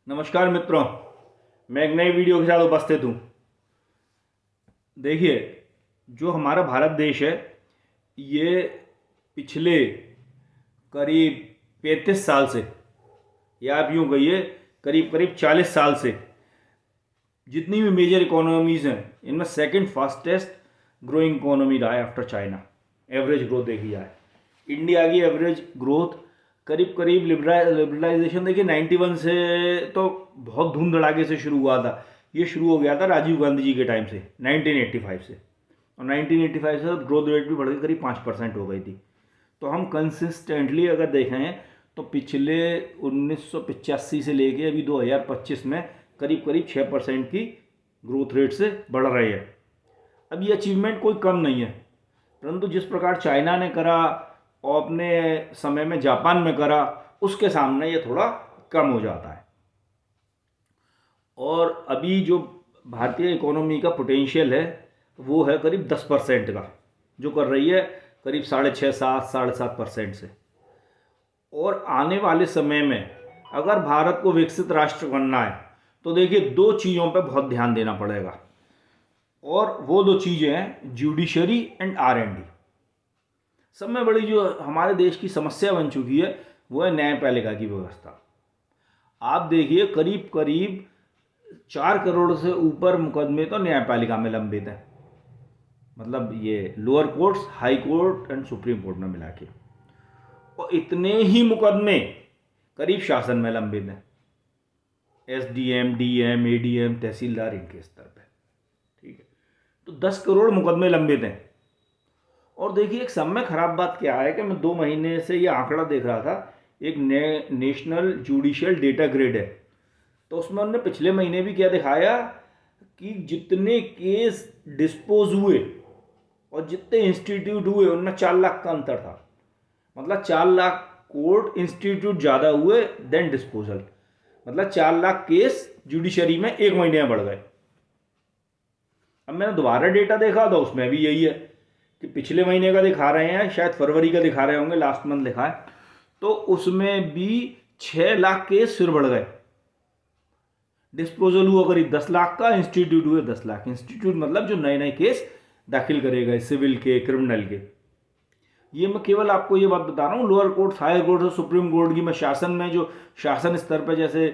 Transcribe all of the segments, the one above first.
नमस्कार मित्रों, मैं एक नई वीडियो के साथ उपस्थित हूँ। देखिए, जो हमारा भारत देश है ये पिछले करीब 35 साल से, या आप यूँ कहिए करीब करीब 40 साल से जितनी भी मेजर इकोनॉमीज़ हैं इनमें सेकंड फास्टेस्ट ग्रोइंग इकोनॉमी रहा है आफ्टर चाइना। एवरेज ग्रोथ देखी जाए, इंडिया की एवरेज ग्रोथ करीब करीब लिबरलाइजेशन देखिए 91 से तो बहुत धूम धड़ाके से शुरू हुआ था। ये शुरू हो गया था राजीव गांधी जी के टाइम से 1985 से, और 1985 से ग्रोथ रेट भी बढ़ के करीब 5% हो गई थी। तो हम कंसिस्टेंटली अगर देखें तो पिछले 1985 से लेके अभी 2025 में करीब करीब 6% की ग्रोथ रेट से बढ़ रहे हैं। अब ये अचीवमेंट कोई कम नहीं है, परंतु जिस प्रकार चाइना ने करा और अपने समय में जापान में करा, उसके सामने ये थोड़ा कम हो जाता है। और अभी जो भारतीय इकोनॉमी का पोटेंशियल है वो है करीब 10% का, जो कर रही है करीब 6.5-7% से। और आने वाले समय में अगर भारत को विकसित राष्ट्र बनना है तो देखिए दो चीज़ों पे बहुत ध्यान देना पड़ेगा, और वो दो चीज़ें हैं जुडिशरी एंड R&D। सब में बड़ी जो हमारे देश की समस्या बन चुकी है वो है न्यायपालिका की व्यवस्था। आप देखिए करीब करीब 4 करोड़ से ऊपर मुकदमे तो न्यायपालिका में लंबित हैं, मतलब ये lower courts, high court and supreme court में मिला के। और इतने ही मुकदमे करीब शासन में लंबित हैं, SDM, DM, ADM, तहसीलदार, इनके स्तर पे। ठीक है, तो 10 करोड़ मुकदमे लंबित हैं। और देखिए एक सब में खराब बात क्या है कि मैं 2 महीने से ये आंकड़ा देख रहा था, एक नेशनल जुडिशियल डेटा ग्रिड है, तो उसमें उन्होंने पिछले महीने भी क्या दिखाया कि जितने केस डिस्पोज हुए और जितने इंस्टीट्यूट हुए उनमें 4 लाख का अंतर था। मतलब 4 लाख कोर्ट इंस्टीट्यूट ज़्यादा हुए देन डिस्पोजल, मतलब 4 लाख केस जुडिशरी में एक महीने में बढ़ गए। अब मैंने दोबारा डेटा देखा तो उसमें भी यही है कि पिछले महीने का दिखा रहे हैं, शायद फरवरी का दिखा रहे होंगे, लास्ट मंथ लिखा है, तो उसमें भी 6 लाख केस फिर बढ़ गए। डिस्पोजल हुआ करीब 10 लाख का, इंस्टीट्यूट हुए 10 लाख। इंस्टीट्यूट मतलब जो नए नए केस दाखिल करे गए, सिविल के, क्रिमिनल के। ये मैं केवल आपको ये बात बता रहा हूँ, लोअर कोर्ट, हायर कोर्ट और सुप्रीम कोर्ट की। मैं शासन में जो शासन स्तर पर जैसे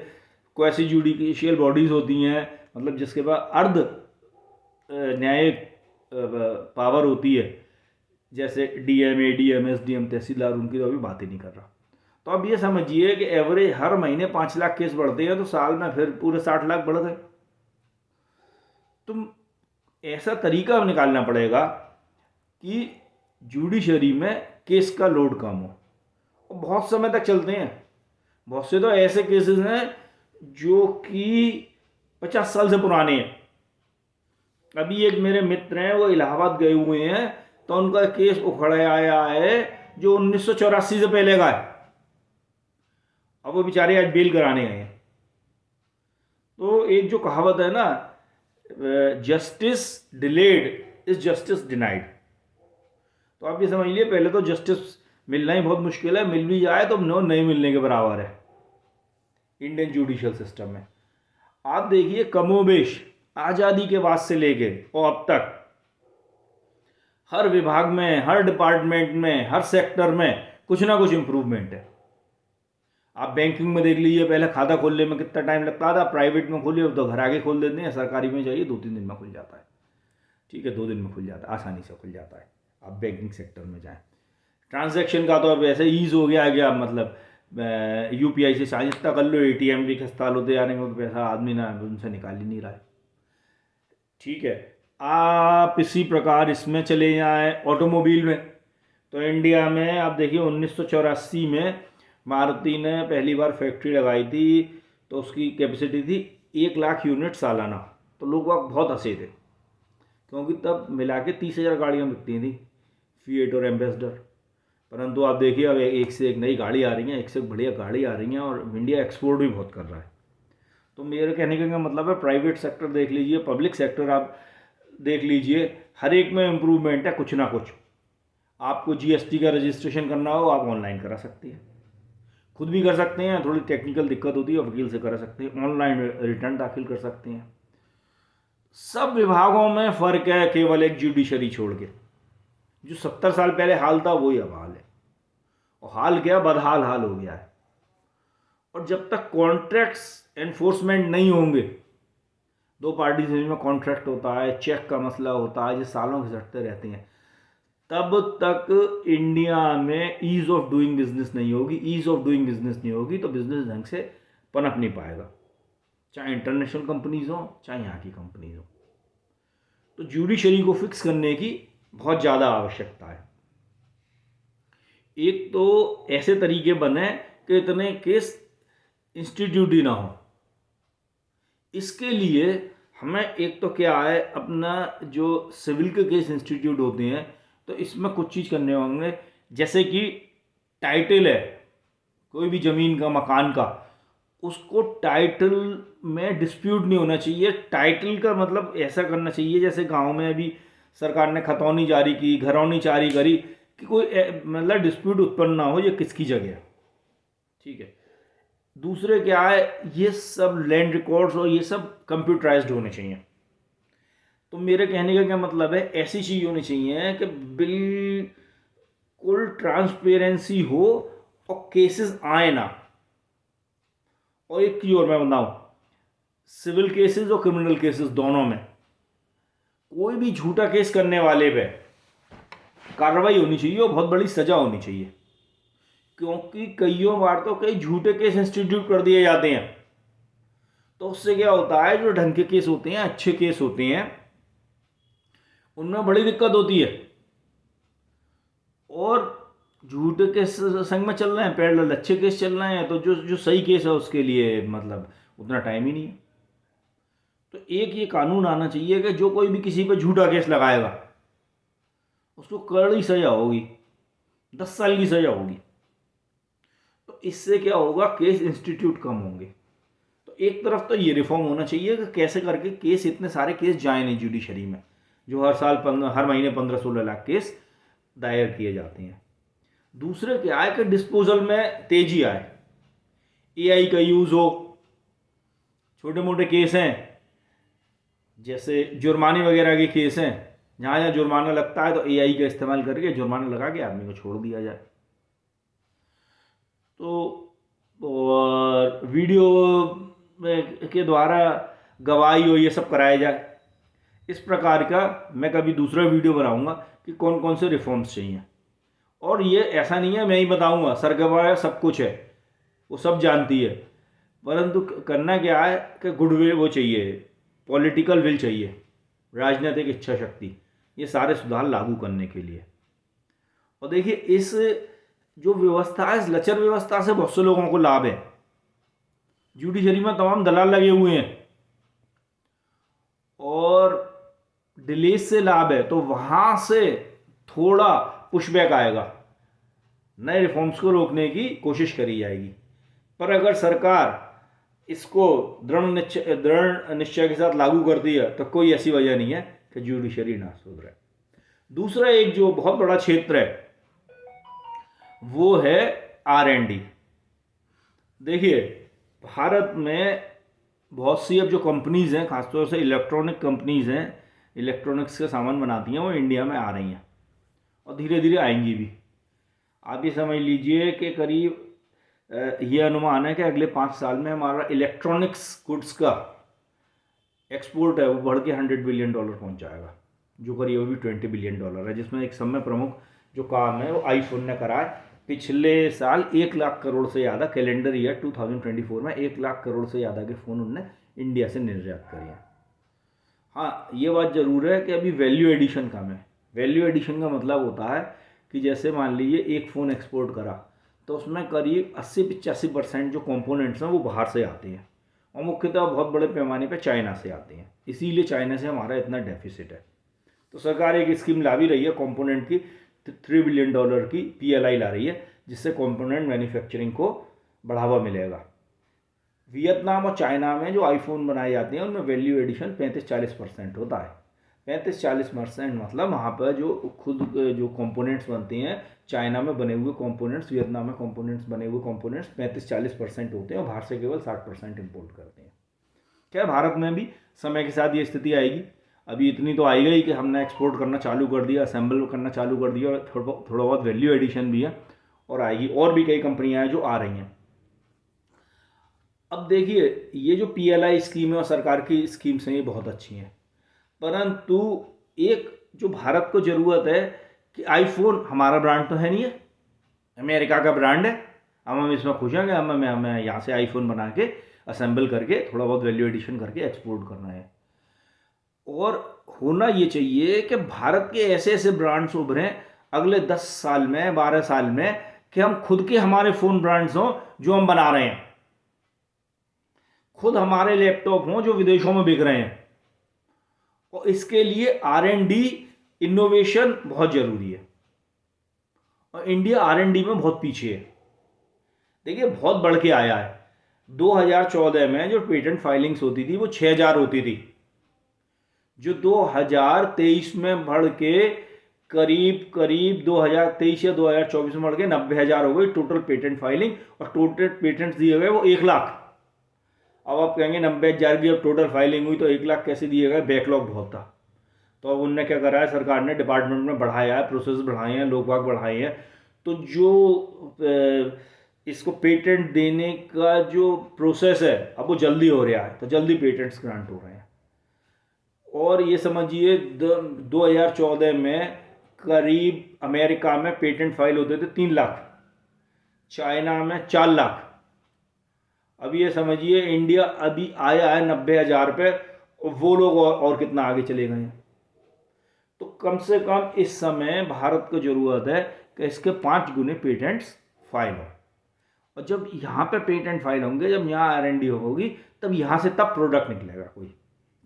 क्वासी जुडिशियल बॉडीज़ होती हैं, मतलब जिसके पास अर्ध न्यायिक पावर होती है, जैसे DM, ADM, SDM, तहसीलदार, उनकी तो अभी बात ही नहीं कर रहा। तो अब ये समझिए कि एवरेज हर महीने 5 लाख केस बढ़ते हैं, तो साल में फिर पूरे 60 लाख बढ़ गए। तो ऐसा तरीका निकालना पड़ेगा कि जुडिशरी में केस का लोड कम हो और बहुत समय तक चलते हैं। बहुत से तो ऐसे केसेस हैं जो कि 50 साल से पुराने हैं। अभी एक मेरे मित्र हैं, वो इलाहाबाद गए हुए हैं, तो उनका केस उखड़ आया है जो 1984 से पहले का है। अब वो बेचारे आज बेल कराने गए हैं। तो एक जो कहावत है ना, justice delayed is justice denied. तो आप ये समझ लिए, पहले तो जस्टिस मिलना ही बहुत मुश्किल है, मिल भी जाए तो नहीं मिलने के बराबर है इंडियन जुडिशियल सिस्टम में। आप देखिए कमोबेश आज़ादी के बाद से लेके और अब तक हर विभाग में, हर डिपार्टमेंट में, हर सेक्टर में कुछ ना कुछ इम्प्रूवमेंट है। आप बैंकिंग में देख लीजिए, पहले खाता खोलने में कितना टाइम लगता था, प्राइवेट में खोलिए तो घर आके खोल देते हैं, सरकारी में जाइए 2-3 दिन में खुल जाता है। ठीक है, 2 दिन में खुल जाता है, आसानी से खुल जाता है। आप बैंकिंग सेक्टर में जाएँ, ट्रांजैक्शन का तो अब ऐसे ईज हो गया है कि आप मतलब UPI से चार्ज इतना कर लो, ATM भी खस्ताल होते जा रहे हैं, तो पैसा आदमी ना उनसे निकाल ही नहीं रहा है। ठीक है, आप इसी प्रकार इसमें चले जाएँ ऑटोमोबाइल में, तो इंडिया में आप देखिए 1984 में मारुति ने पहली बार फैक्ट्री लगाई थी, तो उसकी कैपेसिटी थी 1 लाख यूनिट सालाना। तो लोग बहुत हंसे थे, क्योंकि तब मिला के 30,000 गाड़ियाँ बिकती थी, फिएट और एम्बेसडर। परंतु आप देखिए अब एक से एक नई गाड़ी आ रही हैं, एक से एक बढ़िया गाड़ी आ रही हैं, और इंडिया एक्सपोर्ट भी बहुत कर रहा है। तो मेरे कहने का मतलब है, प्राइवेट सेक्टर देख लीजिए, पब्लिक सेक्टर आप देख लीजिए, हर एक में इम्प्रूवमेंट है कुछ ना कुछ। आपको GST का रजिस्ट्रेशन करना हो, आप ऑनलाइन करा सकती हैं। खुद भी कर सकते हैं, थोड़ी टेक्निकल दिक्कत होती है वकील से कर सकते हैं, ऑनलाइन रिटर्न दाखिल कर सकते हैं। सब विभागों में फ़र्क है केवल एक जुडिशरी छोड़ के। जो 70 साल पहले हाल था वही अब हाल है, और हाल क्या, बदहाल हाल हो गया है। और जब तक कॉन्ट्रैक्ट्स एनफोर्समेंट नहीं होंगे, दो पार्टी से में कॉन्ट्रैक्ट होता है, चेक का मसला होता है, जो सालों से झटते रहते हैं, तब तक इंडिया में ईज ऑफ डूइंग बिजनेस नहीं होगी। ईज ऑफ डूइंग बिजनेस नहीं होगी तो बिजनेस ढंग से पनप नहीं पाएगा, चाहे इंटरनेशनल कंपनीज हो चाहे यहाँ की कंपनीज हो। तो जुडिशरी को फिक्स करने की बहुत ज़्यादा आवश्यकता है। एक तो ऐसे तरीके बने कि इतने केस इंस्टीट्यूट ही ना हो। इसके लिए हमें एक तो क्या है, अपना जो सिविल के केस इंस्टीट्यूट होते हैं, तो इसमें कुछ चीज़ करने होंगे। जैसे कि टाइटल है कोई भी ज़मीन का, मकान का, उसको टाइटल में डिस्प्यूट नहीं होना चाहिए। टाइटल का मतलब ऐसा करना चाहिए जैसे गांव में अभी सरकार ने खतौनी जारी की, घरौनी जारी करी, कि कोई मतलब डिस्प्यूट उत्पन्न ना हो ये किसकी जगह है, ठीक है। दूसरे क्या है, ये सब लैंड रिकॉर्ड्स और ये सब कंप्यूटराइज्ड होने चाहिए। तो मेरे कहने का क्या मतलब है, ऐसी चीज़ होनी चाहिए कि बिल्कुल ट्रांसपेरेंसी हो और केसेस आए ना। और एक चीज़ और मैं बताऊं, सिविल केसेस और क्रिमिनल केसेस दोनों में कोई भी झूठा केस करने वाले पे कार्रवाई होनी चाहिए और बहुत बड़ी सजा होनी चाहिए। क्योंकि कईयों बार तो कई झूठे केस इंस्टीट्यूट कर दिए जाते हैं, तो उससे क्या होता है, जो ढंग के केस होते हैं, अच्छे केस होते हैं, उनमें बड़ी दिक्कत होती है। और झूठे केस संग में चल रहे हैं, पैरेलल अच्छे केस चल रहे हैं, तो जो जो सही केस है उसके लिए मतलब उतना टाइम ही नहीं है। तो एक ये कानून आना चाहिए कि जो कोई भी किसी पर झूठा केस लगाएगा उसको कड़ी सजा होगी, 10 साल की सजा होगी। तो इससे क्या होगा, केस इंस्टीट्यूट कम होंगे। तो एक तरफ तो ये रिफॉर्म होना चाहिए कि कैसे करके केस, इतने सारे केस जाए नहीं जुडिशरी में, जो हर महीने 15-16 लाख केस दायर किए जाते हैं। दूसरे क्या है कि डिस्पोजल में तेजी आए, एआई का यूज़ हो। छोटे मोटे केस हैं जैसे जुर्माने वगैरह के केस हैं, जहाँ जहाँ जुर्माना लगता है तो एआई का इस्तेमाल करके जुर्माना लगा के आदमी को छोड़ दिया जाए। तो और वीडियो के द्वारा गवाही हो, ये सब कराया जाए। इस प्रकार का मैं कभी दूसरा वीडियो बनाऊंगा कि कौन कौन से रिफॉर्म्स चाहिए। और ये ऐसा नहीं है मैं ही बताऊंगा, सरकार सब कुछ है, वो सब जानती है, परंतु करना क्या है कि गुडविल वो चाहिए, पॉलिटिकल विल चाहिए, राजनीतिक इच्छा शक्ति, ये सारे सुधार लागू करने के लिए। और देखिए, इस जो व्यवस्था है, इस लचर व्यवस्था से बहुत से लोगों को लाभ है। जुडिशरी में तमाम दलाल लगे हुए हैं और डिलेज से लाभ है, तो वहां से थोड़ा पुशबैक आएगा, नए रिफॉर्म्स को रोकने की कोशिश करी जाएगी। पर अगर सरकार इसको दृढ़ निश्चय के साथ लागू करती है तो कोई ऐसी वजह नहीं है कि जुडिशरी ना सुधरे। दूसरा एक जो बहुत बड़ा क्षेत्र है वो है R&D। देखिए, भारत में बहुत सी अब जो कंपनीज हैं, खासतौर से इलेक्ट्रॉनिक कंपनीज हैं, इलेक्ट्रॉनिक्स का सामान बनाती हैं, वो इंडिया में आ रही हैं और धीरे धीरे आएंगी भी। आप ये समझ लीजिए कि करीब ये अनुमान है कि अगले 5 साल में हमारा इलेक्ट्रॉनिक्स गुड्स का एक्सपोर्ट है वो बढ़ के $100 बिलियन पहुंच जाएगा, जो करीब अभी $20 बिलियन है। जिसमें एक समय प्रमुख जो काम है वो आईफोन ने करा है। पिछले साल 1 लाख करोड़ से ज़्यादा, कैलेंडर ईयर 2024 में 1 लाख करोड़ से ज़्यादा के फ़ोन उनने इंडिया से निर्यात करे हैं। हाँ, ये बात ज़रूर है कि अभी वैल्यू एडिशन कम है। वैल्यू एडिशन का मतलब होता है कि जैसे मान लीजिए एक फ़ोन एक्सपोर्ट करा तो उसमें करीब 80-85% जो कंपोनेंट्स हैं वो बाहर से आते हैं, और मुख्यतः बहुत बड़े पैमाने पर चाइना से आते हैं। इसीलिए चाइना से हमारा इतना डेफिसिट है। तो सरकार एक स्कीम ला भी रही है कंपोनेंट की, $3 बिलियन की PLI ला रही है, जिससे कंपोनेंट मैन्युफैक्चरिंग को बढ़ावा मिलेगा। वियतनाम और चाइना में जो आईफोन बनाए जाते हैं उनमें वैल्यू एडिशन 35-40% होता है। 35-40% मतलब वहाँ पर जो खुद जो कंपोनेंट्स बनते हैं, चाइना में बने हुए कंपोनेंट्स, वियतनाम में कंपोनेंट्स बने हुए कंपोनेंट्स 35-40% होते हैं और बाहर से केवल 60% इम्पोर्ट करते हैं। क्या भारत में भी समय के साथ ये स्थिति आएगी। अभी इतनी तो आई गई कि हमने एक्सपोर्ट करना चालू कर दिया, असेंबल करना चालू कर दिया, और थोड़ा बहुत वैल्यू एडिशन भी है और आएगी। और भी कई कंपनियां हैं जो आ रही हैं। अब देखिए, ये जो PLI स्कीम है और सरकार की स्कीम्स हैं, ये बहुत अच्छी हैं, परंतु एक जो भारत को ज़रूरत है कि आईफोन हमारा ब्रांड तो है नहीं है, अमेरिका का ब्रांड है। हम इसमें खुश हैं कि हमें यहाँ से आईफोन बना के असेंबल करके थोड़ा बहुत वैल्यू एडिशन करके एक्सपोर्ट करना है। और होना ये चाहिए कि भारत के ऐसे ऐसे ब्रांड्स उभरें अगले 10 साल में, 12 साल में, कि हम खुद के हमारे फ़ोन ब्रांड्स हों जो हम बना रहे हैं, खुद हमारे लैपटॉप हों जो विदेशों में बिक रहे हैं। और इसके लिए R&D इनोवेशन बहुत ज़रूरी है और इंडिया R&D में बहुत पीछे है। देखिए, बहुत बढ़ के आया है। 2014 में जो पेटेंट फाइलिंग्स होती थी वो 6000 होती थी, जो 2023 में बढ़ के करीब 2023 या 2024 में बढ़ के 90,000 हो गई टोटल पेटेंट फाइलिंग। और टोटल पेटेंट्स दिए गए वो 1 लाख। अब आप कहेंगे 90,000 की अब टोटल फाइलिंग हुई तो 1 लाख कैसे दिए गए, बैकलॉग बहुत था। तो अब उनने क्या करा है, सरकार ने डिपार्टमेंट में बढ़ाया है, प्रोसेस बढ़ाए हैं, लोग बाग बढ़ाए हैं। तो जो इसको पेटेंट देने का जो प्रोसेस है अब वो जल्दी हो रहा है, तो जल्दी पेटेंट्स ग्रांट हो रहे हैं। और ये समझिए 2014 में करीब अमेरिका में पेटेंट फाइल होते थे 3 लाख, चाइना में 4 लाख। अब ये समझिए इंडिया अभी आया है 90,000 पे, और वो लोग और कितना आगे चले गए हैं। तो कम से कम इस समय भारत को ज़रूरत है कि इसके 5 गुने पेटेंट्स फाइल हो। और जब यहाँ पे पेटेंट फाइल होंगे, जब यहाँ R&D होगी, तब यहाँ से तब प्रोडक्ट निकलेगा कोई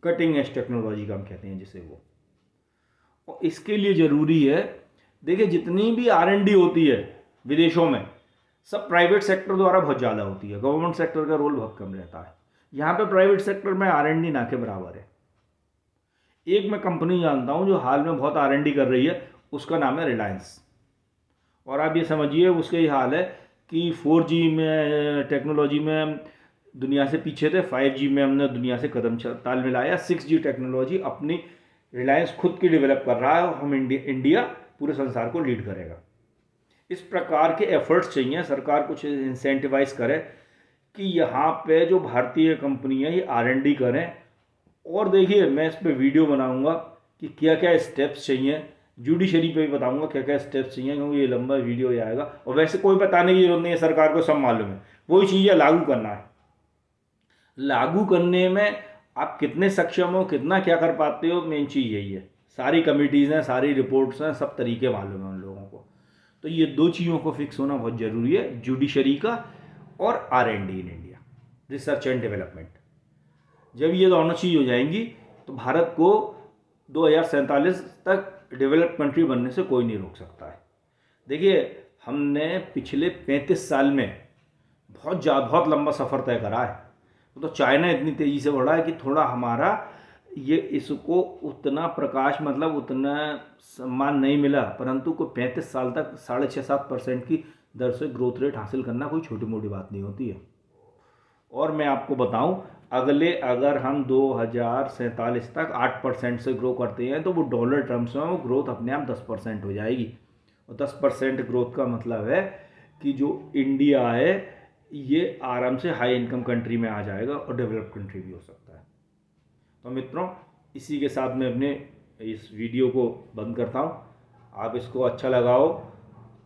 कटिंग एज टेक्नोलॉजी का हम कहते हैं जिसे वो। और इसके लिए ज़रूरी है, देखिए जितनी भी R&D होती है विदेशों में, सब प्राइवेट सेक्टर द्वारा बहुत ज़्यादा होती है, गवर्नमेंट सेक्टर का रोल बहुत कम रहता है। यहाँ पे प्राइवेट सेक्टर में R&D ना के बराबर है। एक मैं कंपनी जानता हूँ जो हाल में बहुत R&D कर रही है, उसका नाम है रिलायंस। और आप ये समझिए उसका ये हाल है कि 4G में टेक्नोलॉजी में दुनिया से पीछे थे, 5G में हमने दुनिया से कदम ताल मिलाया, 6G टेक्नोलॉजी अपनी रिलायंस खुद की डेवलप कर रहा है और हम इंडिया पूरे संसार को लीड करेगा। इस प्रकार के एफर्ट्स चाहिए, सरकार कुछ इंसेंटिवाइज करे कि यहाँ पे जो भारतीय कंपनी है ये R&D करें। और देखिए, मैं इस पर वीडियो बनाऊंगा कि क्या क्या स्टेप्स चाहिए, जुडिशरी पे भी बताऊंगा क्या क्या स्टेप्स चाहिए, क्योंकि ये लंबा वीडियो ही आएगा। और वैसे कोई बताने की जरूरत नहीं है, सरकार को सब मालूम है। वही चीज़ें लागू करना है। लागू करने में आप कितने सक्षम हो, कितना क्या कर पाते हो, मेन चीज़ यही है। सारी कमिटीज़ हैं, सारी रिपोर्ट्स हैं, सब तरीके मालूम है उन लोगों को। तो ये 2 चीज़ों को फिक्स होना बहुत ज़रूरी है, जुडिशरी का और R&D in India, research and development. जब ये दोनों चीज़ हो जाएंगी तो भारत को 2047 तक डेवलप्ड कंट्री बनने से कोई नहीं रोक सकता है। देखिए, हमने पिछले 35 साल में बहुत लंबा सफ़र तय करा है। तो चाइना इतनी तेज़ी से बढ़ा है कि थोड़ा हमारा ये इसको उतना प्रकाश मतलब उतना सम्मान नहीं मिला, परंतु कोई 35 साल तक 6.5-7% की दर से ग्रोथ रेट हासिल करना कोई छोटी मोटी बात नहीं होती है। और मैं आपको बताऊं, अगर हम 2047 तक 8% से ग्रो करते हैं तो वो डॉलर टर्म्स में वो ग्रोथ अपने आप 10% हो जाएगी। और 10% ग्रोथ का मतलब है कि जो इंडिया है ये आराम से हाई इनकम कंट्री में आ जाएगा और डेवलप्ड कंट्री भी हो सकता है। तो मित्रों, इसी के साथ मैं अपने इस वीडियो को बंद करता हूँ। आप इसको अच्छा लगा हो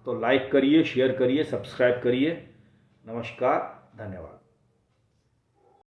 तो लाइक करिए, शेयर करिए, सब्सक्राइब करिए। नमस्कार, धन्यवाद।